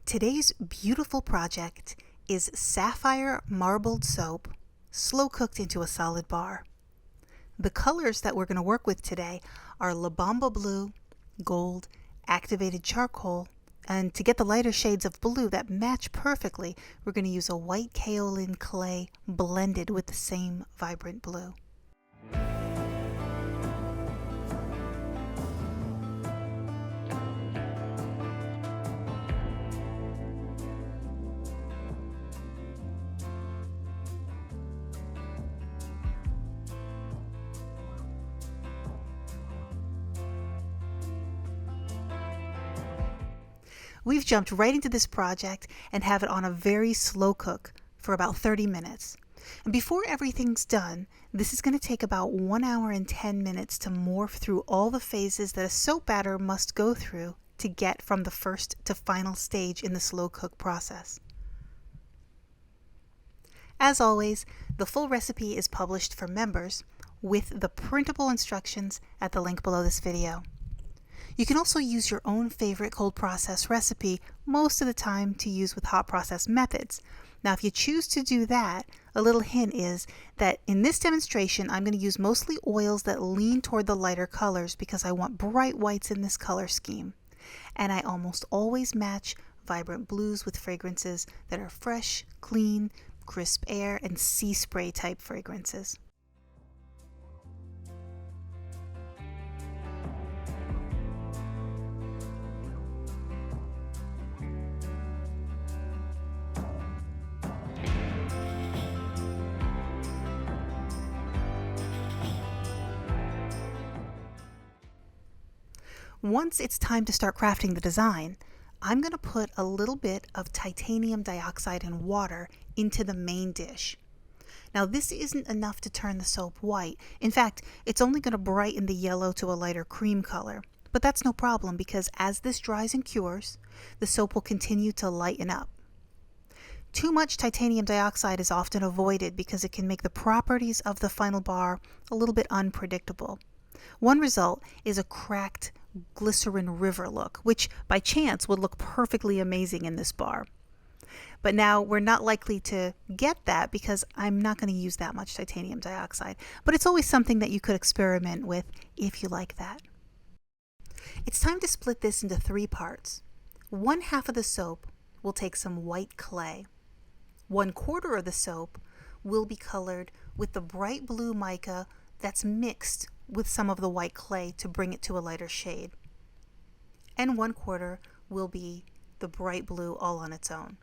Today's beautiful project is sapphire marbled soap, slow cooked into a solid bar. The colors that we're going to work with today are La Bamba Blue, Gold, Activated Charcoal, and to get the lighter shades of blue that match perfectly, we're going to use a white kaolin clay blended with the same vibrant blue. We've jumped right into this project and have it on a very slow cook for about 30 minutes. And before everything's done, this is going to take about 1 hour and 10 minutes to morph through all the phases that a soap batter must go through to get from the first to final stage in the slow cook process. As always, the full recipe is published for members with the printable instructions at the link below this video. You can also use your own favorite cold process recipe most of the time to use with hot process methods. Now, if you choose to do that, a little hint is that in this demonstration, I'm going to use mostly oils that lean toward the lighter colors because I want bright whites in this color scheme. And I almost always match vibrant blues with fragrances that are fresh, clean, crisp air, and sea spray type fragrances. Once it's time to start crafting the design, I'm going to put a little bit of titanium dioxide and water into the main dish. Now, this isn't enough to turn the soap white. In fact, it's only going to brighten the yellow to a lighter cream color. But that's no problem because as this dries and cures, the soap will continue to lighten up. Too much titanium dioxide is often avoided because it can make the properties of the final bar a little bit unpredictable. One result is a cracked glycerin river look, which by chance would look perfectly amazing in this bar. But now we're not likely to get that because I'm not going to use that much titanium dioxide. But it's always something that you could experiment with if you like that. It's time to split this into 3 parts. 1/2 of the soap will take some white clay. 1/4 of the soap will be colored with the bright blue mica that's mixed with some of the white clay to bring it to a lighter shade. And 1/4 will be the bright blue all on its own.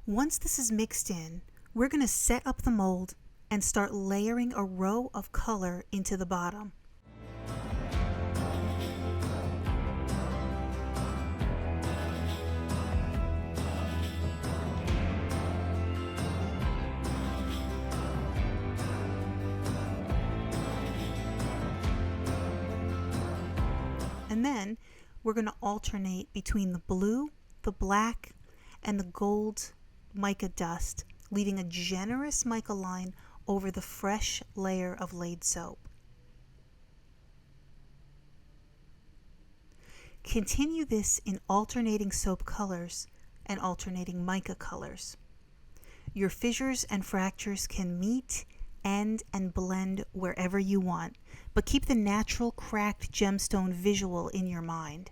Once this is mixed in, we're going to set up the mold and start layering a row of color into the bottom. And then we're going to alternate between the blue, the black, and the gold mica dust, leaving a generous mica line over the fresh layer of laid soap. Continue this in alternating soap colors and alternating mica colors. Your fissures and fractures can meet, end, and blend wherever you want, but keep the natural cracked gemstone visual in your mind.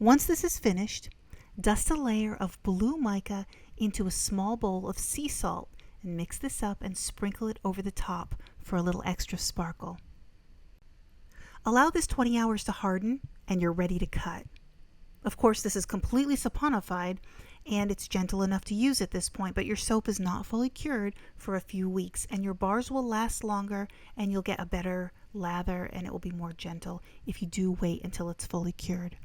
Once this is finished, dust a layer of blue mica into a small bowl of sea salt and mix this up and sprinkle it over the top for a little extra sparkle. Allow this 20 hours to harden and you're ready to cut. Of course, this is completely saponified and it's gentle enough to use at this point, but your soap is not fully cured for a few weeks and your bars will last longer and you'll get a better lather and it will be more gentle if you do wait until it's fully cured.